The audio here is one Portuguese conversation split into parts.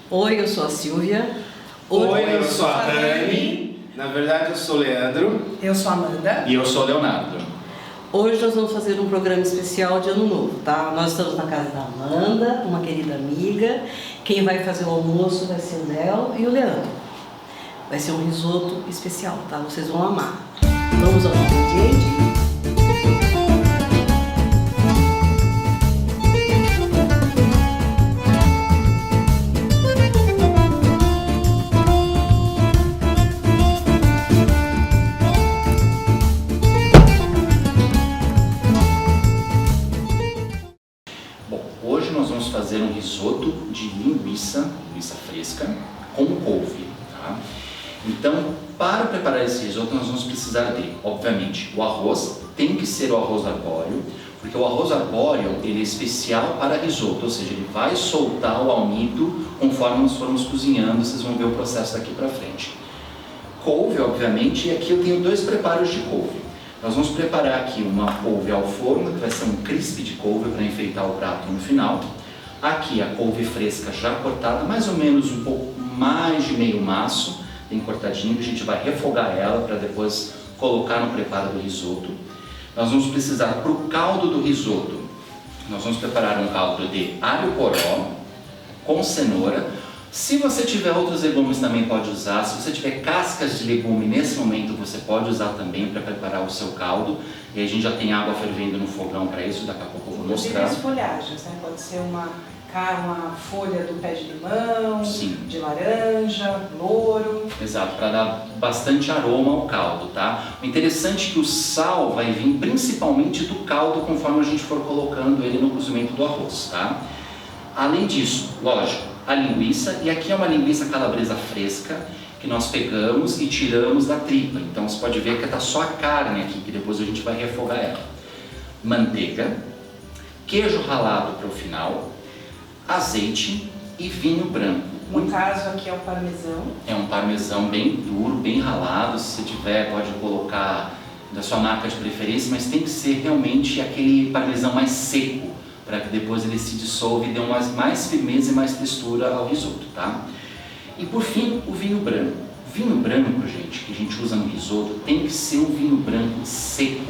Oi, eu sou a Silvia. Oi, eu sou a Dani. Na verdade, eu sou o Leandro. Eu sou a Amanda. E eu sou o Leonardo. Hoje nós vamos fazer um programa especial de Ano Novo, tá? Nós estamos na casa da Amanda, uma querida amiga. Quem vai fazer o almoço vai ser o Léo e o Leandro. Vai ser um risoto especial, tá? Vocês vão amar. Vamos ao ingrediente? Fazer um risoto de linguiça fresca com couve, tá? Então, para preparar esse risoto nós vamos precisar de, obviamente, o arroz. Tem que ser o arroz arbóreo, porque o arroz arbóreo ele é especial para risoto, ou seja, ele vai soltar o almito conforme nós formos cozinhando. Vocês vão ver o processo daqui para frente. Couve, obviamente, e aqui eu tenho dois preparos de couve. Nós vamos preparar aqui uma couve ao forno, que vai ser um crisp de couve para enfeitar o prato no final. Aqui a couve fresca já cortada, mais ou menos um pouco mais de meio maço, bem cortadinho. A gente vai refogar ela para depois colocar no preparo do risoto. Nós vamos precisar, para o caldo do risoto, nós vamos preparar um caldo de alho poró com cenoura. Se você tiver outros legumes também pode usar. Se você tiver cascas de legume nesse momento você pode usar também para preparar o seu caldo. E a gente já tem água fervendo no fogão para isso, daqui a pouco eu vou mostrar. As folhagens, né? Pode ser uma folha do pé de limão, sim, de laranja, louro. Exato, para dar bastante aroma ao caldo, tá? O interessante é que o sal vai vir principalmente do caldo conforme a gente for colocando ele no cozimento do arroz, tá? Além disso, lógico, a linguiça, e aqui é uma linguiça calabresa fresca que nós pegamos e tiramos da tripa. Então você pode ver que está só a carne aqui, que depois a gente vai refogar ela. Manteiga, queijo ralado para o final, azeite e vinho branco. No caso aqui é o parmesão. É um parmesão bem duro, bem ralado. Se você tiver, pode colocar da sua marca de preferência, mas tem que ser realmente aquele parmesão mais seco, para que depois ele se dissolva e dê mais firmeza e mais textura ao risoto, tá? E por fim, o vinho branco. Vinho branco, gente, que a gente usa no risoto, tem que ser um vinho branco seco.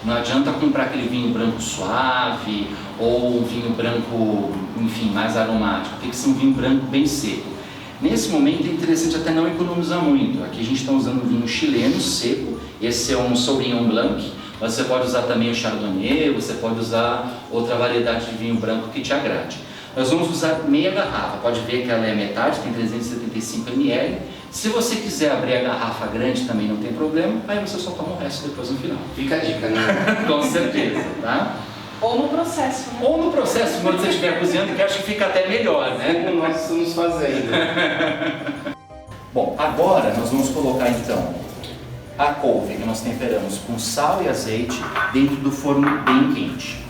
Não adianta comprar aquele vinho branco suave ou um vinho branco, enfim, mais aromático. Tem que ser um vinho branco bem seco. Nesse momento é interessante até não economizar muito. Aqui a gente está usando um vinho chileno seco. Esse é um Sauvignon Blanc. Você pode usar também o Chardonnay, você pode usar outra variedade de vinho branco que te agrade. Nós vamos usar meia garrafa, pode ver que ela é metade, tem 375 ml. Se você quiser abrir a garrafa grande também não tem problema, aí você só toma o resto depois no final. Fica a dica, né? Com certeza, tá? Ou no processo, né? Ou no processo, quando você estiver cozinhando, que acho que fica até melhor, né? Como nós estamos fazendo. Bom, agora nós vamos colocar então a couve que nós temperamos com sal e azeite dentro do forno bem quente.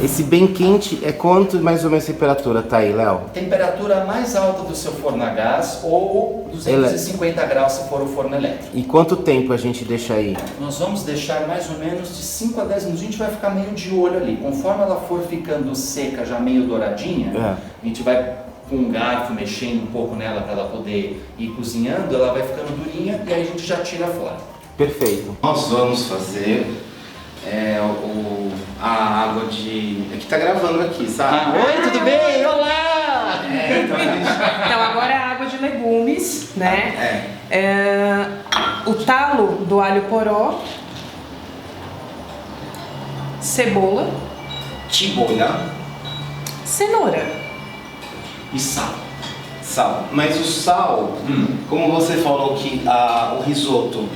Esse bem quente é quanto mais ou menos a temperatura tá aí, Léo? Temperatura mais alta do seu forno a gás ou 250 graus se for o forno elétrico. E quanto tempo a gente deixa aí? Nós vamos deixar mais ou menos de 5 a 10 minutos. A gente vai ficar meio de olho ali. Conforme ela for ficando seca, já meio douradinha, a gente vai com um garfo mexendo um pouco nela para ela poder ir cozinhando. Ela vai ficando durinha e aí a gente já tira fora. Perfeito. Nós vamos fazer a água de... É que tá gravando aqui, sabe? Oi, tudo bem? Olá! Então agora é a água de legumes, né? O talo do alho poró, cebola, cenoura e sal. Mas o sal, como você falou que o risoto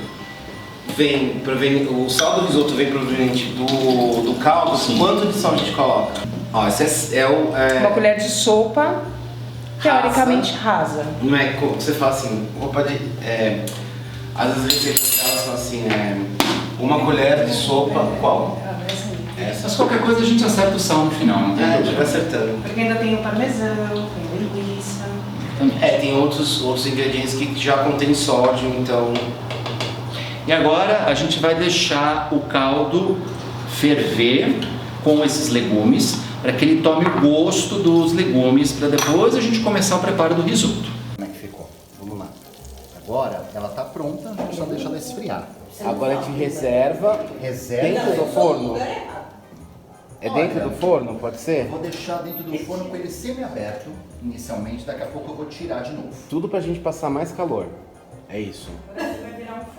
o sal do risoto vem proveniente do caldo, sim. Quanto de sal a gente coloca? Ó, esse uma colher de sopa, teoricamente rasa. Não é como você fala assim, às vezes as receitas elas são assim, uma colher de sopa, qual? Mas qualquer coisa a gente acerta o sal no final, não tem problema. A gente vai acertando. Porque ainda tem o parmesão, tem a linguiça. Tem outros ingredientes que já contêm sódio, então... E agora a gente vai deixar o caldo ferver com esses legumes. para que ele tome o gosto dos legumes, para depois a gente começar o preparo do risoto. Como é que ficou? Vamos lá. Agora ela tá pronta, a gente só deixa ela esfriar. Agora a gente reserva dentro do forno. É dentro do forno, pode ser? Vou deixar dentro do forno com ele semi-aberto inicialmente, daqui a pouco eu vou tirar de novo. Tudo pra gente passar mais calor. É isso.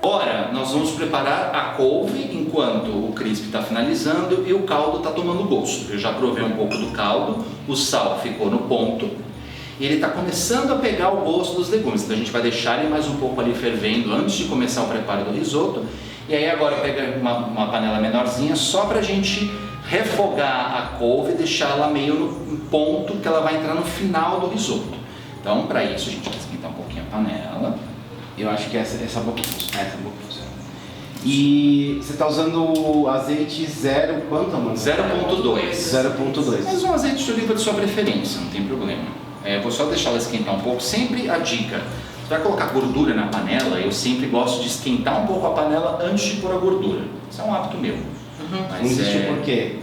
Agora nós vamos preparar a couve enquanto o crisp está finalizando e o caldo está tomando gosto. Eu já provei um pouco do caldo, o sal ficou no ponto e ele está começando a pegar o gosto dos legumes. Então a gente vai deixar ele mais um pouco ali fervendo antes de começar o preparo do risoto. E aí agora pega uma panela menorzinha só para a gente refogar a couve e deixar ela meio no ponto que ela vai entrar no final do risoto. Então para isso a gente vai esquentar um pouquinho a panela. Eu acho que essa boca funciona. E você está usando azeite zero, quanto, mano? 0,2. 0,2. Mas um azeite de oliva de sua preferência, não tem problema. Vou só deixar ela esquentar um pouco. Sempre a dica, você vai colocar gordura na panela, eu sempre gosto de esquentar um pouco a panela antes de pôr a gordura. Isso é um hábito meu. Não existe por quê?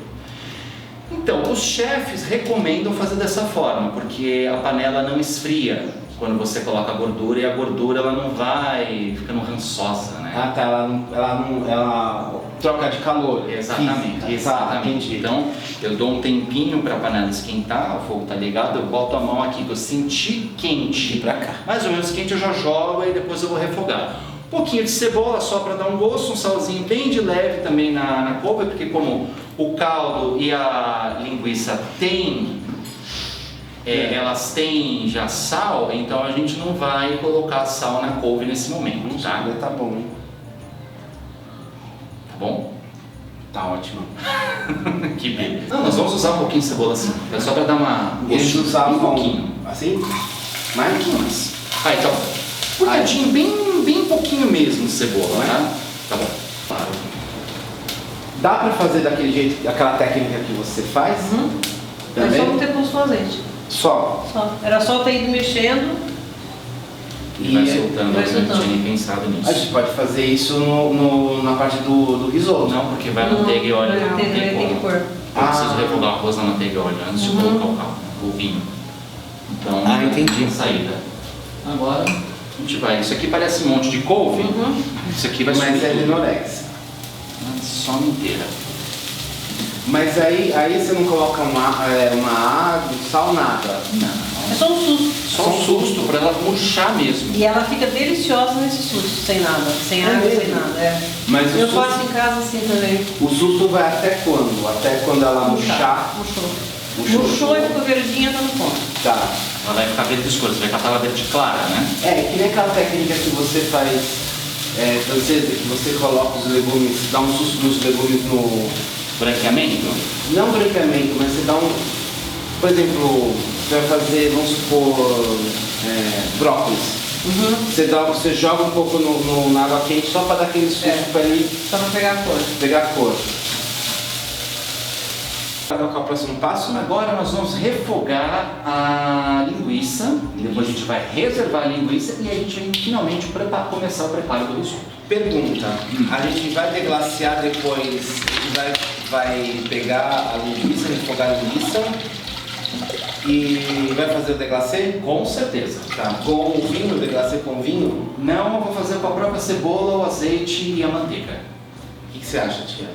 Então, os chefes recomendam fazer dessa forma, porque a panela não esfria quando você coloca a gordura e a gordura ela não vai ficando rançosa, né? Ah, tá, ela troca de calor. Exatamente, Física. exatamente. Tá, então eu dou um tempinho para a panela esquentar, o fogo tá ligado, eu boto a mão aqui que eu senti quente, pra cá. mais ou menos quente eu já jogo e depois eu vou refogar. Um pouquinho de cebola só para dar um gosto, um salzinho bem de leve também na couve, porque como o caldo e a linguiça elas têm já sal, então a gente não vai colocar sal na couve nesse momento, tá? Tá bom, hein? Tá bom? Tá ótimo. Que beleza. Não, nós vamos usar um pouquinho de cebola assim, é só para dar uma Eles usavam um pouquinho. Assim? Mais? Um pouquinho mais. Ah, então, cortadinho, bem pouquinho mesmo de cebola, tá? Tá bom. Claro. Dá pra fazer daquele jeito, aquela técnica que você faz? Mas só não ter posto o azeite. Só. Era só ter ido mexendo. E vai soltando, vai eu não soltando. tinha nem pensado A nisso. gente pode fazer isso na parte do risoto. Não, porque vai manteiga e óleo, não tem Tem que como. pôr. Eu preciso refogar o arroz na manteiga e óleo antes de colocar o vinho. Então, entendi. Saída. Agora, a gente vai. Isso aqui parece um monte de couve. Isso aqui vai Mas subir é tudo. linorex. Some inteira. Mas aí você não coloca uma água, sal, nada. Não. É só um susto. Só um susto para ela murchar mesmo. E ela fica deliciosa nesse susto, sem nada. Sem água, sem nada. Mas eu faço em casa assim também. O susto vai até quando? Até quando ela murchar? Murchou e ficou verdinha, tá no ponto. Tá. Ela vai ficar verde escura, você vai catar ela verde clara, né? Que nem aquela técnica que você faz francesa, que você coloca os legumes, dá um susto nos legumes no... Branqueamento? Não branqueamento, mas você dá um... Por exemplo, você vai fazer, vamos supor, brócolis. Você joga um pouco na água quente só para dar aquele susto para ele... Só para pegar a cor. Pegar a cor. Qual é o próximo passo? Agora nós vamos refogar a linguiça, depois a gente vai reservar a linguiça e a gente vai finalmente começar o preparo do risoto. Pergunta, a gente vai deglaciar depois, a gente vai pegar a linguiça, refogar a linguiça e vai fazer o deglacê? Com certeza. Tá. Com o vinho, o deglacê com vinho? Não, eu vou fazer com a própria cebola, o azeite e a manteiga. O que você acha, tia?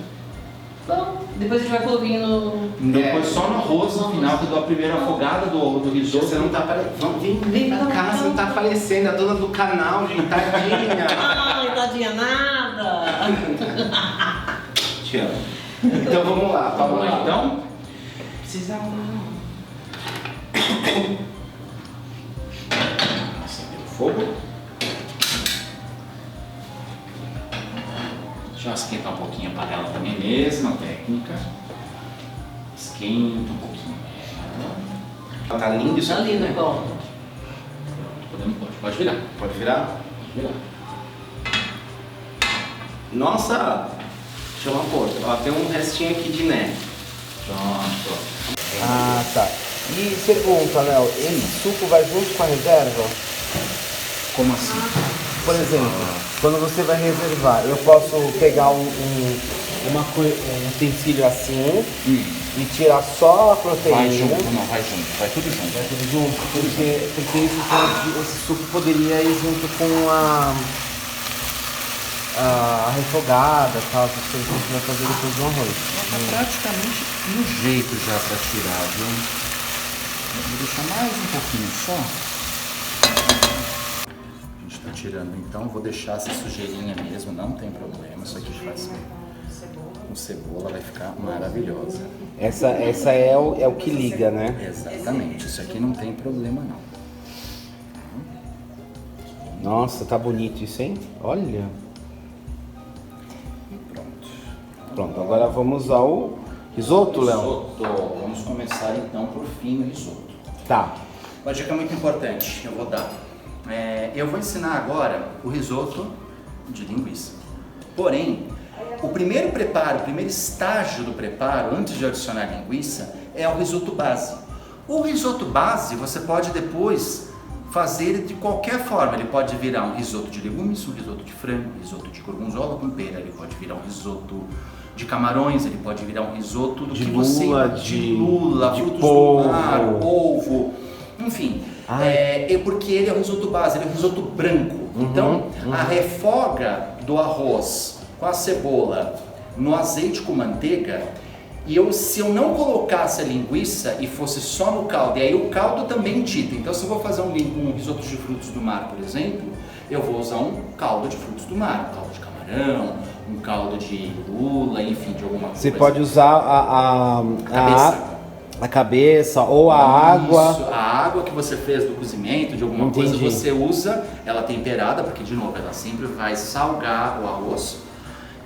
Então, depois a gente vai coloquinho no... Depois só no arroz no final, que eu dou a primeira afogada do risoto. Você não tá aparecendo. Vem pra cá, você não tá aparecendo. A dona do canal, gente, tadinha. Ai, tadinha, nada. Tia. Então vamos lá, Vamos lá então? Precisa... Acender o fogo. Deixa eu esquentar um pouquinho a panela também, mesma técnica. Esquenta um pouquinho ela. Tá lindo isso Tá aqui, lindo, né? bom. Pode virar. Pode virar? Pode virar. Nossa, deixa eu pôr. Ó, tem um restinho aqui de neve. Pronto. Ah, tá. E pergunta, Léo, esse suco vai junto com a reserva? Como assim? Por exemplo, quando você vai reservar, eu posso pegar um utensílio assim, e tirar só a proteína. Vai junto, não, vai junto, vai tudo junto. Vai tudo junto, porque esse suco poderia ir junto com a refogada, tal, essas coisas que a gente vai fazer depois do arroz. Tá praticamente no jeito já pra tirar, viu? Vou deixar mais um pouquinho só. A gente tá tirando então, vou deixar essa sujeirinha mesmo, não tem problema. Isso aqui faz com cebola, vai ficar maravilhosa. Essa é o que liga, né? Exatamente, isso aqui não tem problema não. Nossa, tá bonito isso, hein? Olha. E pronto. Pronto, agora vamos ao risoto, Léo. Risoto. Vamos começar então por fim o risoto. Tá. Uma dica muito importante que eu vou dar. Eu vou ensinar agora o risoto de linguiça. Porém, o primeiro preparo, o primeiro estágio do preparo, antes de adicionar linguiça, é o risoto base. O risoto base você pode depois fazer de qualquer forma. Ele pode virar um risoto de legumes, um risoto de frango, um risoto de gorgonzola com pera, ele pode virar um risoto de camarões, ele pode virar um risoto do de que lula, você... de lula, de frutos polvo. do mar, polvo, enfim. É porque ele é o risoto base, ele é o risoto branco. Então, a refoga do arroz com a cebola no azeite com manteiga, se eu não colocasse a linguiça e fosse só no caldo, e aí o caldo também dita. Então, se eu vou fazer um risoto de frutos do mar, por exemplo, eu vou usar um caldo de frutos do mar, um caldo de camarão, um caldo de lula, enfim, de alguma coisa. Você pode usar a cabeça ou a água. Isso, a água que você fez do cozimento, de alguma coisa, você usa ela temperada, porque de novo, ela sempre vai salgar o arroz.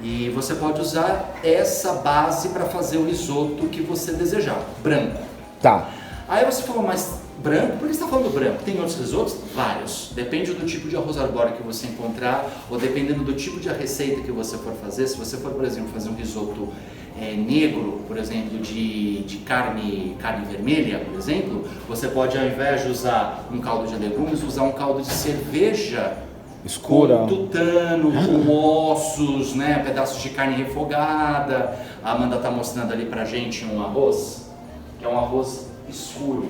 E você pode usar essa base para fazer o risoto que você desejar, branco. Tá. Aí você falou, mas branco? Por que você está falando branco? Tem outros risotos? Vários. Depende do tipo de arroz arbóreo que você encontrar, ou dependendo do tipo de receita que você for fazer. Se você for, por exemplo, fazer um risoto negro, por exemplo, de carne vermelha, por exemplo, você pode, ao invés de usar um caldo de legumes, usar um caldo de cerveja escura, com tutano, com ossos, né, pedaços de carne refogada. A Amanda está mostrando ali pra gente um arroz, que é um arroz escuro.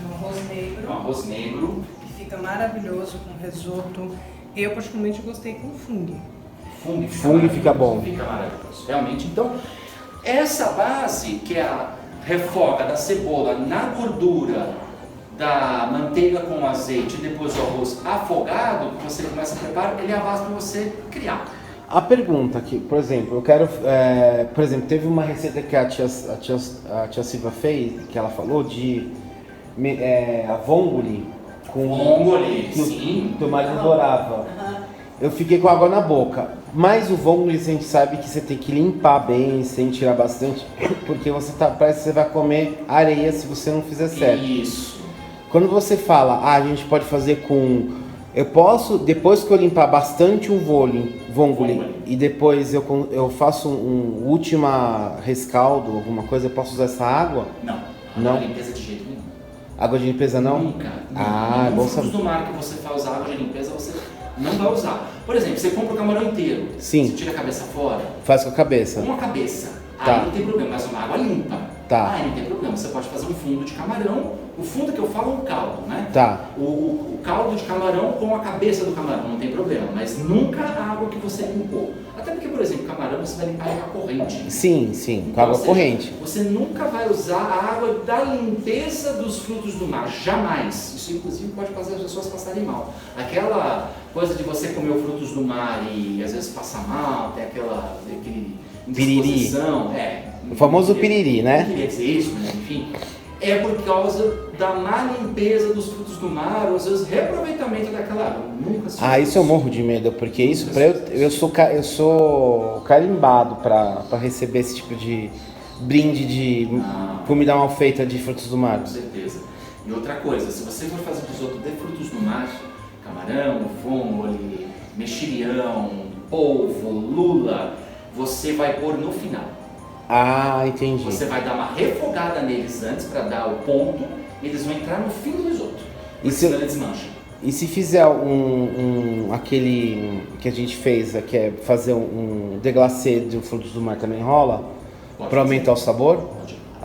Um arroz negro. Um arroz negro. Que fica maravilhoso com risoto. Eu particularmente gostei com fungo. Fungo fica bom. Fica maravilhoso, realmente. Então, essa base, que é a refoga da cebola na gordura, da manteiga com azeite e depois o arroz afogado, que você começa a preparar, ele é a base para você criar. A pergunta aqui, por exemplo, eu quero, por exemplo, teve uma receita que a tia Silva fez, que ela falou de a vongole com vongole, sim. Que o marido adorava. Eu fiquei com água na boca. Mas o vongole a gente sabe que você tem que limpar bem, sem tirar bastante, porque parece que você vai comer areia se você não fizer certo. Isso. Quando você fala, a gente pode fazer com... Eu posso, depois que eu limpar bastante um vongole e depois eu faço um último rescaldo, alguma coisa, eu posso usar essa água? Não. Não? Limpeza de jeito nenhum. Água de limpeza não? Nunca. É bom saber. do mar que você faz água de limpeza, você não vai usar. Por exemplo, você compra o camarão inteiro. Sim. Você tira a cabeça fora. Faz com a cabeça. Uma cabeça. Tá. Aí não tem problema, mas uma água limpa. Tá. Aí não tem problema. Você pode fazer um fundo de camarão. O fundo que eu falo é um caldo, né? Tá. O caldo de camarão com a cabeça do camarão, não tem problema. Mas nunca a água que você limpou. Até porque, por exemplo, camarão você vai limpar com a corrente. Sim, com água corrente. Você nunca vai usar a água da limpeza dos frutos do mar, jamais. Isso, inclusive, pode fazer as pessoas passarem mal. Aquela coisa de você comer os frutos do mar e às vezes passar mal, tem aquele piriri. O famoso piriri, né? Não queria dizer isso, mas enfim. É por causa da má limpeza dos frutos do mar, ou às vezes reaproveitamento daquela água. Nunca se isso eu morro de medo, porque isso eu sou carimbado para receber esse tipo de brinde de comida mal feita de frutos do mar. Com certeza. E outra coisa, se você for fazer risoto de frutos do mar, camarão, vongole, mexilhão, polvo, lula, você vai pôr no final. Entendi. Você vai dar uma refogada neles antes para dar o ponto, e eles vão entrar no fim do risoto. E se ele desmancha. E se fizer aquele que a gente fez, que é fazer um deglacê de frutos do mar, também rola? Para aumentar o sabor?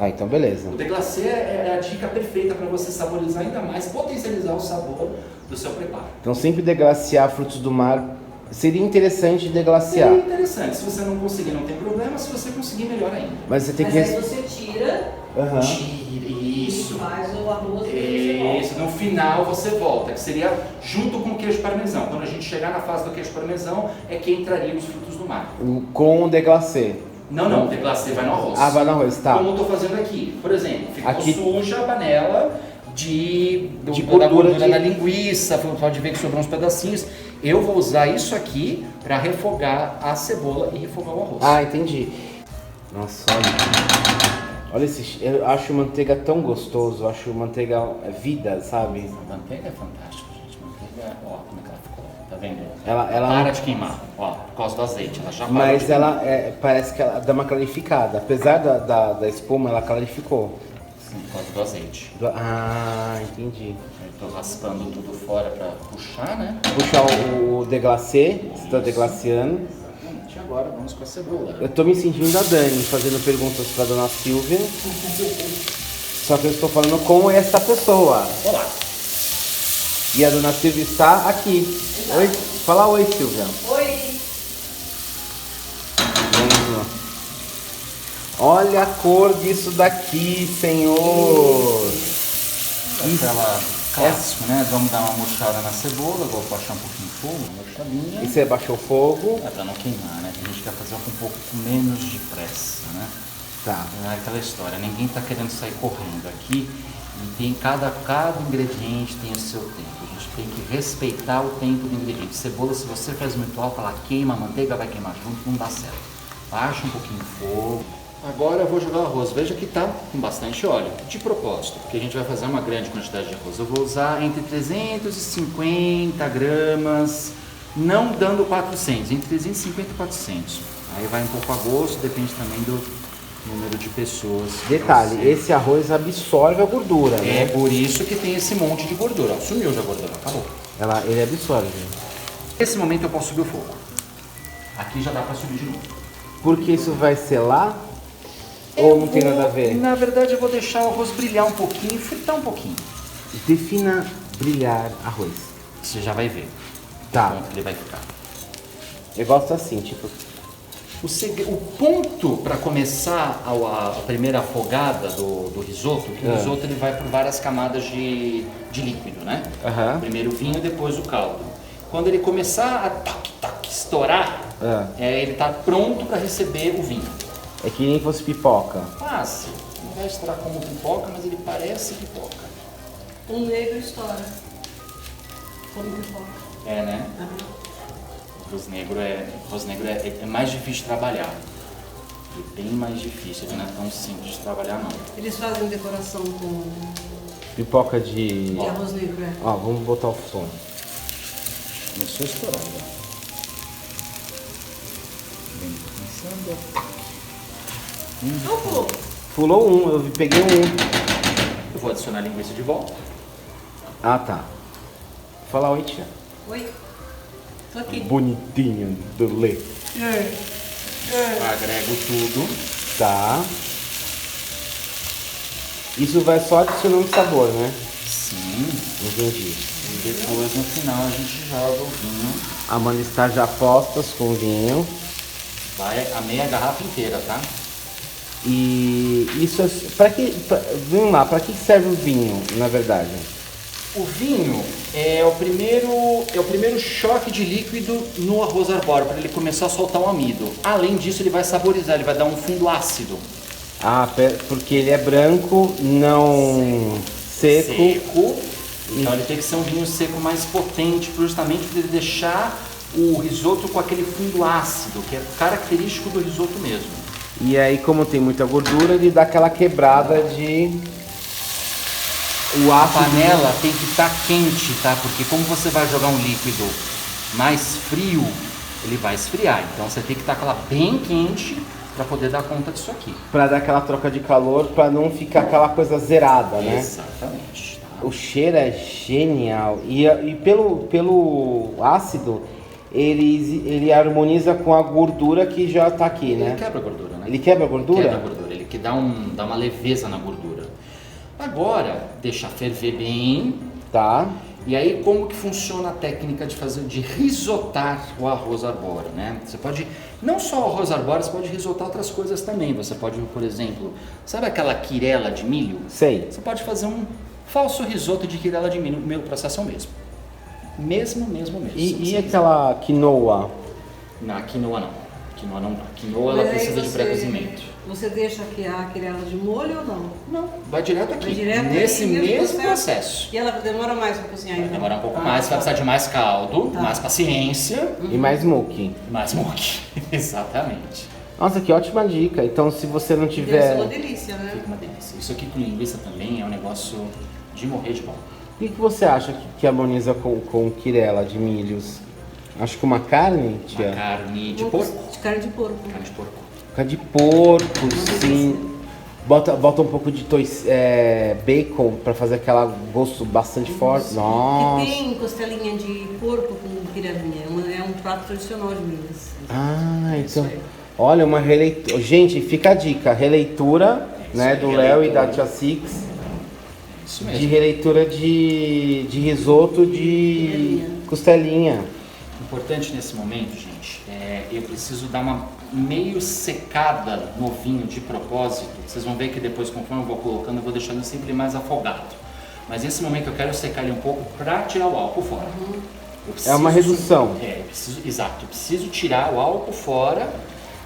Ah, então beleza. O deglacê é a dica perfeita para você saborizar ainda mais, potencializar o sabor do seu preparo. Então sempre deglaciar frutos do mar. Seria interessante deglaciar. Seria interessante. Se você não conseguir, não tem problema. Se você conseguir, melhor ainda. Mas você tem Mas que... aí você tira Tire isso. e faz o arroz e Isso, no final você volta, que seria junto com o queijo parmesão. Quando a gente chegar na fase do queijo parmesão, é que entraria os frutos do mar. Com o deglacê. Não, o deglacê vai no arroz. Ah, vai no arroz, tá. Como eu estou fazendo aqui. Por exemplo, ficou Aqui... suja a panela de gordura gordura de... na linguiça, pode ver que sobrou uns pedacinhos. Eu vou usar isso aqui para refogar a cebola e refogar o arroz. Ah, entendi. Nossa, olha esse... Eu acho manteiga tão gostoso, eu acho manteiga vida, sabe? A manteiga é fantástica, gente. Manteiga, ó, como é que ela ficou? Tá vendo? Ela para de queimar, ó, por causa do azeite, ela já para. Mas ela parece que ela dá uma clarificada. Apesar da espuma, ela clarificou. Sim, por causa do azeite. Ah, entendi. Eu tô raspando tudo fora para puxar, né? Puxar o deglacê, você tá deglaciando. Exatamente. Agora vamos com a cebola. Eu tô me sentindo a Dani, fazendo perguntas pra dona Silvia. Só que eu estou falando com esta pessoa. Olá. E a dona Silvia está aqui. Oi, fala oi, Silvia. Oi! Vamos lá. Olha a cor disso daqui, senhor. Aquela clássico, né? Vamos dar uma murchada na cebola, vou baixar um pouquinho de fogo, uma murchadinha. E você baixou o fogo? É pra não queimar, né? A gente quer fazer com um pouco menos de pressa, né? Tá. É aquela história, ninguém tá querendo sair correndo aqui e tem cada ingrediente tem o seu tempo. A gente tem que respeitar o tempo do ingrediente. Cebola, se você faz muito alto, ela queima, a manteiga vai queimar junto, não dá certo. Baixa um pouquinho o fogo. Agora eu vou jogar o arroz. Veja que tá com bastante óleo, de propósito, porque a gente vai fazer uma grande quantidade de arroz. Eu vou usar entre 350 gramas, não dando 400, entre 350 e 400. Aí vai um pouco a gosto, depende também do número de pessoas. Detalhe, esse arroz absorve a gordura, né? É por isso que tem esse monte de gordura. Ó, sumiu já a gordura, acabou. Ele absorve. Nesse momento eu posso subir o fogo. Aqui já dá para subir de novo. Porque isso vai selar? Ou não tem nada a ver? Na verdade eu vou deixar o arroz brilhar um pouquinho, fritar um pouquinho. Defina brilhar arroz. Você já vai ver. Tá. Quanto ele vai ficar. Eu gosto assim, tipo... O ponto para começar a primeira afogada do risoto, que o risoto ele vai por várias camadas de líquido, né? Primeiro o vinho, depois o caldo. Quando ele começar a estourar, ele está pronto para receber o vinho. É que nem fosse pipoca. Fácil. Não vai estourar como pipoca, mas ele parece pipoca. Um negro estoura. Como pipoca. É, né? Arroz negro é mais difícil de trabalhar. É bem mais difícil, ele não é tão simples de trabalhar não. Eles fazem decoração com Pipoca de... arroz negro, é. Ó, vamos botar o som. Começou a estourar já. Bem, começando. Não pulou. Pulou um, eu peguei um. Eu vou adicionar a linguiça de volta. Ah, tá. Fala oi, tia. Oi. Tô aqui. Bonitinho do Lê. Agrego tudo. Tá. Isso vai só adicionando sabor, né? Sim. Entendi. E depois no final a gente joga o vinho. A Amanda está já postas com o vinho. Vai a meia garrafa inteira, tá? E isso é... Vamos lá, pra que serve o vinho, na verdade? O vinho é o primeiro choque de líquido no arroz arbóreo, para ele começar a soltar um amido. Além disso, ele vai saborizar, ele vai dar um fundo ácido. Ah, porque ele é branco, não seco. Então ele tem que ser um vinho seco mais potente, justamente para ele deixar o risoto com aquele fundo ácido, que é característico do risoto mesmo. E aí, como tem muita gordura, ele dá aquela quebrada de... A panela tem que estar quente, tá? Porque como você vai jogar um líquido mais frio, ele vai esfriar. Então você tem que estar com ela bem quente para poder dar conta disso aqui. Para dar aquela troca de calor, para não ficar aquela coisa zerada, né? Exatamente. Tá? O cheiro é genial. E pelo ácido, ele harmoniza com a gordura que já tá aqui, né? Ele quebra a gordura, né? Ele quebra a gordura? Quebra a gordura. Ele que dá uma leveza na gordura. Agora, deixar ferver bem. Tá. E aí, como que funciona a técnica de risotar o arroz arbóreo, né? Você pode, não só o arroz arbóreo, você pode risotar outras coisas também. Você pode, por exemplo, sabe aquela quirela de milho? Sei. Você pode fazer um falso risoto de quirela de milho, o meu processo é o mesmo. Mesmo. E aquela quinoa? Não, quinoa não. Quinoa não dá. Quinoa ela Mas aí precisa de pré-cozimento. Você deixa aqui a quirela de molho ou não? Não, vai direto aqui, Vai direto nesse aí, mesmo processo. E ela demora mais para cozinhar? Vai então? demorar um pouco mais, vai precisar de mais caldo, mais paciência E mais muque. e mais moque. Exatamente. Nossa, que ótima dica. Então, se você não Deve ser tiver... uma delícia, né? Fica uma delícia. Isso aqui com linguiça também é um negócio de morrer de bom. O que você acha que harmoniza com quirela de milhos? Acho que uma carne, Uma tia? carne de Uma porco. De carne de porco. Carne de porco. Carne de porco, sim. Bota um pouco de bacon pra fazer aquele gosto bastante forte. Nossa. Que tem costelinha de porco com piranha. É um prato tradicional de Minas. Ah, então. aí. Olha, uma releitura. Gente, fica a dica. Releitura, né, do Léo e da Tia Six. Isso De mesmo. releitura de risoto de costelinha. Importante nesse momento, gente, eu preciso dar uma meio secada no vinho de propósito. Vocês vão ver que depois, conforme eu vou colocando, eu vou deixando sempre mais afogado. Mas nesse momento eu quero secar ele um pouco para tirar o álcool fora. Eu É uma redução. Exato. Eu preciso tirar o álcool fora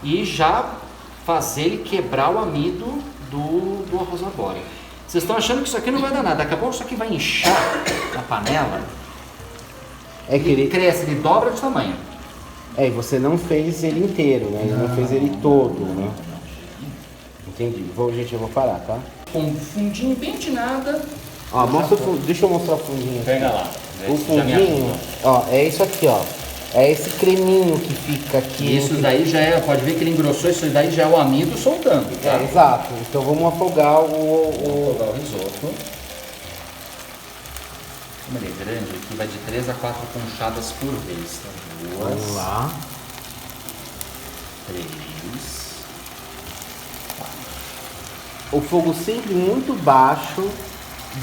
e já fazer ele quebrar o amido do arroz arbóreo. Vocês estão achando que isso aqui não vai dar nada. Daqui a pouco isso aqui vai inchar na panela. É que Ele ele. cresce, ele dobra de tamanho. E você não fez ele inteiro, né? Ele não fez ele todo, né? Entendi. Gente, eu vou parar, tá? Com um fundinho bem de nada. Ó, mostra o fundo. Deixa eu mostrar o fundinho aqui. Pega lá. O fundinho, ó, é isso aqui, ó. É esse creminho que fica aqui. Isso daí já é, pode ver que ele engrossou, isso daí já é o amido soltando, tá? É, exato. Então vamos afogar Vou jogar o risoto. Como ele é grande, aqui vai de 3 a 4 conchadas por vez, tá? 2, Vamos lá. 3, O fogo sempre muito baixo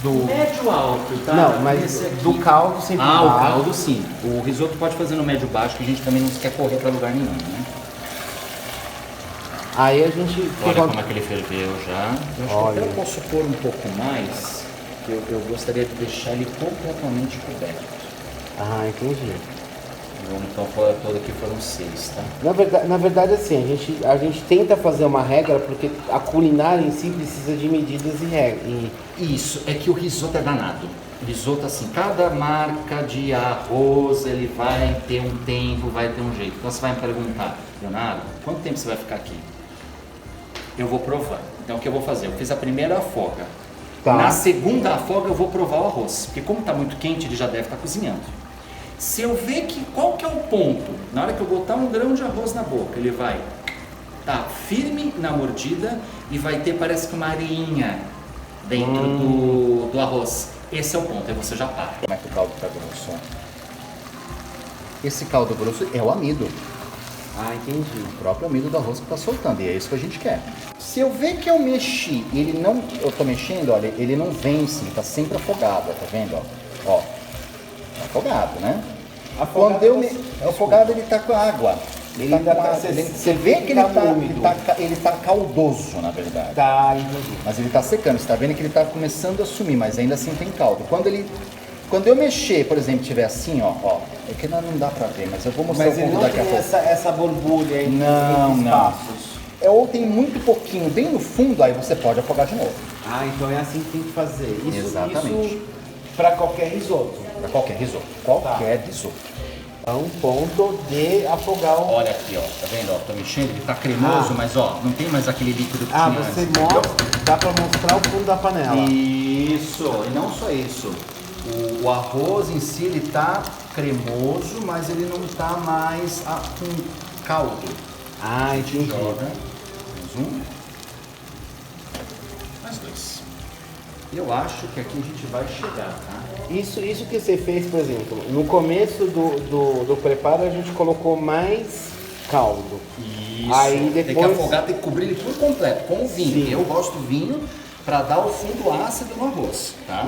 do... médio alto, tá? Não, mas Esse aqui. do caldo sempre Ah, baixo. o caldo sim. O risoto pode fazer no médio baixo, que a gente também não quer correr para lugar nenhum, né? Aí a gente... Olha como é que ele ferveu já. Eu acho Olha. que até eu posso pôr um pouco mais, que eu gostaria de deixar ele completamente coberto. Ah, entendi. Vamos então pôr todo aqui foram 6, tá? Na verdade, assim, a gente tenta fazer uma regra porque a culinária em si precisa de medidas e regras. Isso, é que o risoto é danado. O risoto, assim, cada marca de arroz, ele vai ter um tempo, vai ter um jeito. Então você vai me perguntar, Leonardo, quanto tempo você vai ficar aqui? Eu vou provar. Então o que eu vou fazer? Eu fiz a primeira afoga. Tá. Na segunda afoga eu vou provar o arroz, porque como está muito quente, ele já deve estar cozinhando. Se eu ver que qual que é o ponto, na hora que eu botar um grão de arroz na boca, ele vai estar firme na mordida e vai ter, parece que uma areinha dentro do arroz. Esse é o ponto, aí você já para. Como é que o caldo está grosso? Esse caldo grosso é o amido. Ah, entendi. O próprio amido do arroz que está soltando. E é isso que a gente quer. Se eu ver que eu mexi e ele não... Eu tô mexendo, olha, ele não vence, ele tá sempre afogado, tá vendo? Ó, tá afogado, né? Afogado, Quando eu afogado, ele tá com água. Ele Tá ainda com tá- água. Você vê que tá úmido. ele tá caldoso, na verdade. Tá, entendi. Mas ele tá secando, você tá vendo que ele tá começando a sumir, mas ainda assim tem caldo. Quando eu mexer, por exemplo, tiver assim, ó, é que não dá pra ver, mas eu vou mostrar Mas um ele pouco não daqui a tem pouco. essa borbulha aí Não, entre não. espaços. Ou tem muito pouquinho bem no fundo, aí você pode afogar de novo. Ah, então é assim que tem que fazer. Exatamente. Isso para qualquer risoto. Pra qualquer risoto. Qualquer risoto. É um ponto de afogar o... Olha aqui, ó, tá vendo? Ó, tô mexendo, ele tá cremoso, mas ó, não tem mais aquele líquido que Ah, tinha você antes. mostra, dá pra mostrar o fundo da panela. Isso, e não só isso. O arroz em si, ele tá cremoso, mas ele não tá mais com caldo. Ah, entendi. Joga mais um, mais 2. Eu acho que aqui a gente vai chegar, tá? Isso que você fez, por exemplo, no começo do preparo a gente colocou mais caldo. Isso. Aí depois... Tem que afogar, tem que cobrir ele por completo, com o vinho. Sim. Eu gosto do vinho para dar o fundo ácido no arroz, tá?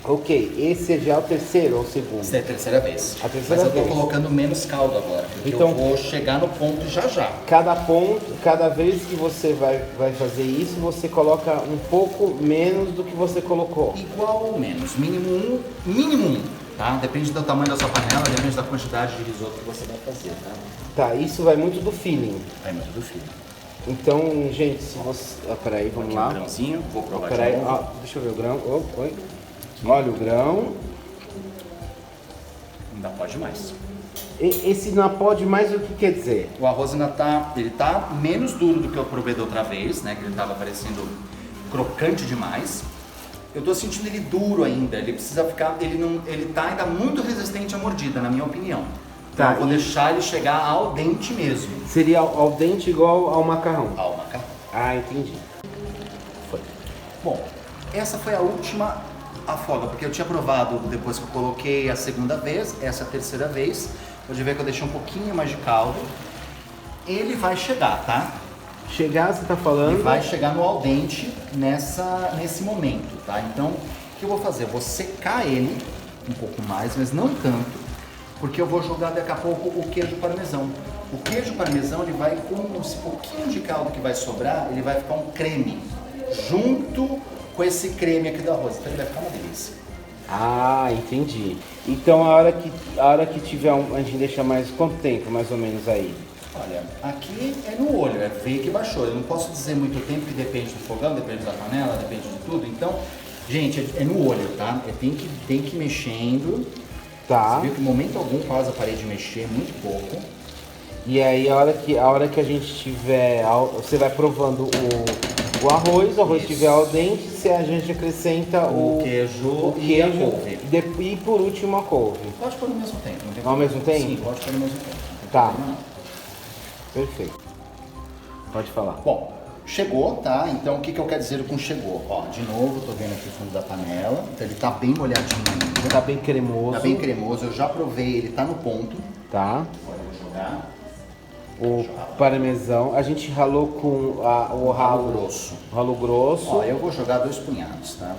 Ok, esse já é o terceiro ou o segundo? Essa é a terceira vez. A terceira Mas eu tô vez. colocando menos caldo agora, porque Então- eu vou chegar no ponto já já. Cada vez que você vai fazer isso, você coloca um pouco menos do que você colocou. Igual ou menos, mínimo um, tá? Depende do tamanho da sua panela, depende da quantidade de risoto que você vai fazer, tá? Tá, isso vai muito do feeling. Aí, muito do filho. Então, gente, se você... peraí, vamos Aqui lá. um grãozinho, vou provar de Peraí, novo. deixa eu ver o grão. Oi. Olha o grão. Ainda pode mais. Esse não pode mais, o que quer dizer? O arroz ainda tá menos duro do que eu provei da outra vez, né? Que ele tava parecendo crocante demais. Eu tô sentindo ele duro ainda, ele precisa ficar, ele tá ainda muito resistente à mordida, na minha opinião. Então Tá, eu vou e- deixar ele chegar ao dente mesmo. Seria ao dente igual ao macarrão. Ao macarrão. Ah, entendi. Foi. Bom, essa foi a última afoga, porque eu tinha provado depois que eu coloquei a segunda vez, essa é a terceira vez. Pode ver que eu deixei um pouquinho mais de caldo. Ele vai chegar, tá? Chegar, você tá falando? Ele vai chegar no al dente nesse momento, tá? Então, o que eu vou fazer? Eu vou secar ele um pouco mais, mas não tanto, porque eu vou jogar daqui a pouco o queijo parmesão. O queijo parmesão, ele vai com esse pouquinho de caldo que vai sobrar, ele vai ficar um creme, junto com esse creme aqui do arroz. Então ele vai ficar uma delícia. Ah, entendi. Então a hora que tiver a gente deixa mais quanto tempo, mais ou menos aí? Olha, aqui é no olho, é ver que baixou. Eu não posso dizer muito tempo, que depende do fogão, depende da panela, depende de tudo. Então, gente, é no olho, tá? Tem que ir mexendo. Tá. Você viu que em momento algum quase eu parei de mexer, muito pouco. E aí a hora que a gente tiver, você vai provando o arroz Isso. tiver al dente, a gente acrescenta O queijo e a couve. E por último a couve. Pode pôr no mesmo tempo, não tem Ao mesmo tempo? Sim, pode pôr no mesmo tempo. Não tem Tá. problema, não. Perfeito. Pode falar. Bom, chegou, tá? Então o que eu quero dizer com chegou? Ó, de novo, tô vendo aqui o fundo da panela. Então ele tá bem molhadinho ainda. Tá bem cremoso. Tá bem cremoso, eu já provei, ele tá no ponto. Tá. Agora eu vou jogar. O parmesão, a gente ralou com o ralo grosso. Ralo grosso. Ó, eu vou jogar 2 punhados, tá?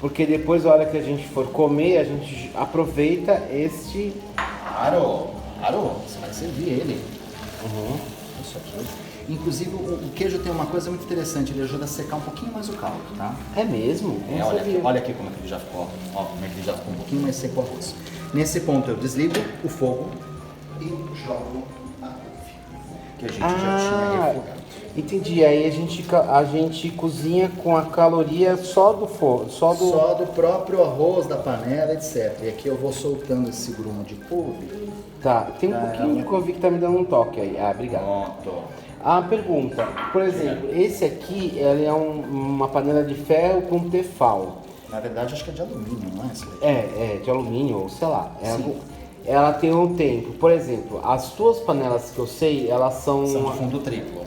Porque depois, a hora que a gente for comer, a gente aproveita este... Claro, você vai servir ele. Isso aqui. Inclusive, o queijo tem uma coisa muito interessante, ele ajuda a secar um pouquinho mais o caldo, tá? É mesmo? É, Não sabia. olha aqui como é que ele já ficou, ó, como é que ele já ficou um pouquinho mais seco o arroz. Nesse ponto eu desligo o fogo e jogo a couve, que a gente já tinha refogado. Entendi. Aí a gente cozinha com a caloria só do fogo, Só do próprio arroz, da panela, etc. E aqui eu vou soltando esse grumo de couve. Tá, tem um pouquinho de couve que tá me dando um toque aí. Ah, obrigado. Pronto. A pergunta, por exemplo, esse aqui ele é uma panela de ferro com tefal. Na verdade, acho que é de alumínio, não é? Essa daqui? É de alumínio, ou sei lá. Sim. Ela tem um tempo. Por exemplo, as tuas panelas que eu sei, elas são... São de fundo triplo.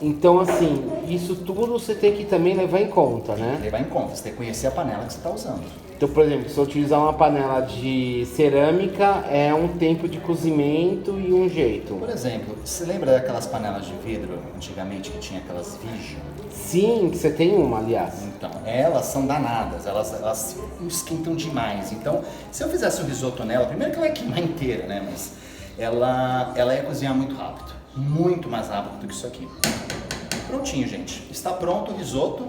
Então, assim, isso tudo você tem que também levar em conta, Tem que né? levar em conta, você tem que conhecer a panela que você está usando. Então, por exemplo, se eu utilizar uma panela de cerâmica, é um tempo de cozimento e um jeito. Por exemplo, você lembra daquelas panelas de vidro antigamente que tinha aquelas Vision? Sim, que você tem uma, aliás. Então, elas são danadas, elas esquentam demais. Então, se eu fizesse um risoto nela, primeiro que ela ia queimar inteira, né? Mas ela ia cozinhar muito rápido. Muito mais rápido do que isso aqui. Prontinho, gente. Está pronto o risoto.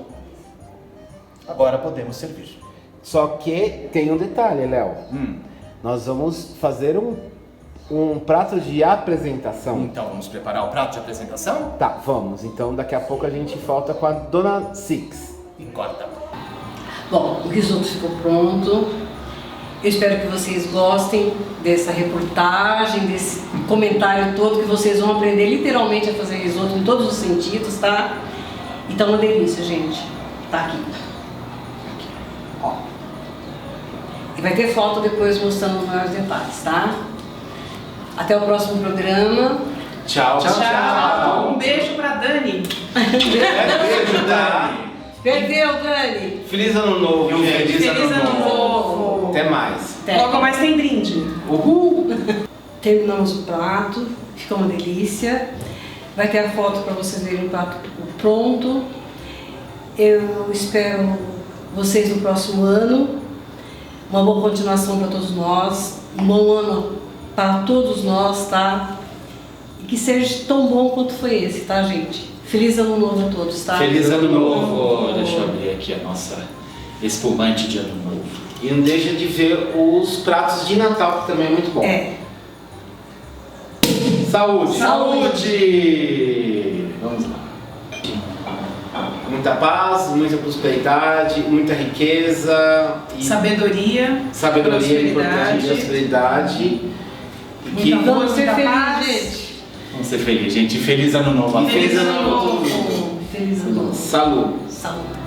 Agora podemos servir. Só que tem um detalhe, Léo. Nós vamos fazer um prato de apresentação. Então, vamos preparar o prato de apresentação? Tá, vamos. Então, daqui a pouco a gente volta com a Dona Six. E corta. Bom, o risoto ficou pronto. Eu espero que vocês gostem dessa reportagem, desse comentário todo, que vocês vão aprender literalmente a fazer risoto em todos os sentidos, tá? E tá uma delícia, gente. Tá aqui. Ó. E vai ter foto depois mostrando os maiores detalhes, tá? Até o próximo programa. Tchau. Tchau. Um beijo pra Dani. Beijo, Dani. Perdeu, Dani! Feliz ano novo, gente. Feliz ano novo. Até mais. Até. Logo mais tem brinde. Uhul. Terminamos o prato. fica uma delícia. Vai ter a foto para vocês verem o prato pronto. Eu espero vocês no próximo ano. Uma boa continuação para todos nós. Um bom ano para todos nós, tá? E que seja tão bom quanto foi esse, tá, gente? Feliz ano novo a todos, tá? Feliz ano novo! Deixa eu abrir aqui a nossa espumante de ano novo. E não deixa de ver os pratos de Natal, que também é muito bom. Saúde! Saúde! Vamos lá. Muita paz, muita prosperidade, muita riqueza. E Sabedoria. sabedoria é importante, prosperidade. E que Vamos ser muita felizes, paz. gente. Vamos ser felizes, gente. Feliz ano novo. feliz ano novo. Feliz ano novo. Saúde! Saúde.